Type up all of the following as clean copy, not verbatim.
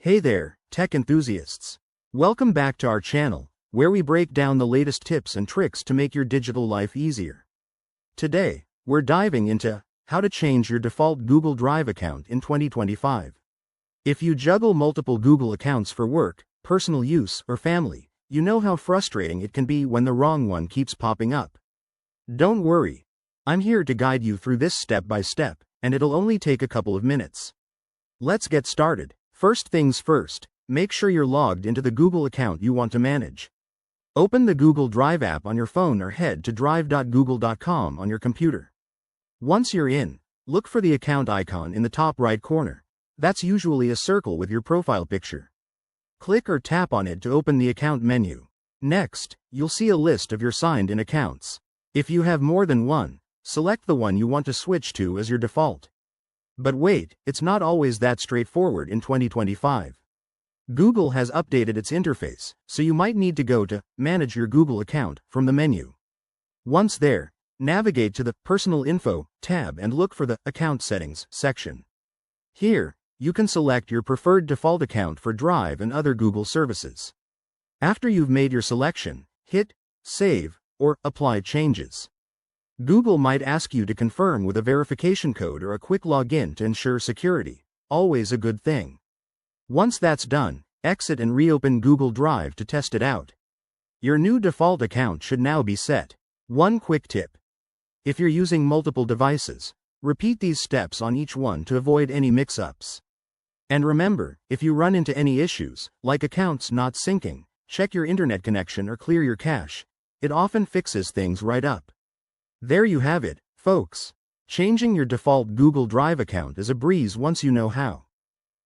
Hey there, tech enthusiasts. Welcome back to our channel, where we break down the latest tips and tricks to make your digital life easier. Today, we're diving into how to change your default Google Drive account in 2025. If you juggle multiple Google accounts for work, personal use, or family, you know how frustrating it can be when the wrong one keeps popping up. Don't worry. I'm here to guide you through this step by step, and it'll only take a couple of minutes. Let's get started. First things first, make sure you're logged into the Google account you want to manage. Open the Google Drive app on your phone or head to drive.google.com on your computer. Once you're in, look for the account icon in the top right corner. That's usually a circle with your profile picture. Click or tap on it to open the account menu. Next, you'll see a list of your signed-in accounts. If you have more than one, select the one you want to switch to as your default. But wait, it's not always that straightforward in 2025. Google has updated its interface, so you might need to go to Manage Your Google Account from the menu. Once there, navigate to the Personal Info tab and look for the Account Settings section. Here, you can select your preferred default account for Drive and other Google services. After you've made your selection, hit Save or Apply Changes. Google might ask you to confirm with a verification code or a quick login to ensure security, always a good thing. Once that's done, exit and reopen Google Drive to test it out. Your new default account should now be set. One quick tip. If you're using multiple devices, repeat these steps on each one to avoid any mix-ups. And remember, if you run into any issues, like accounts not syncing, check your internet connection or clear your cache. It often fixes things right up. There you have it, folks. Changing your default Google Drive account is a breeze once you know how.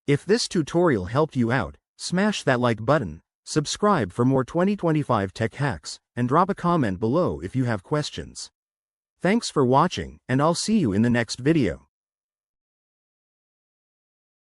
If this tutorial helped you out, smash that like button, subscribe for more 2025 tech hacks, and drop a comment below if you have questions. Thanks for watching, and I'll see you in the next video.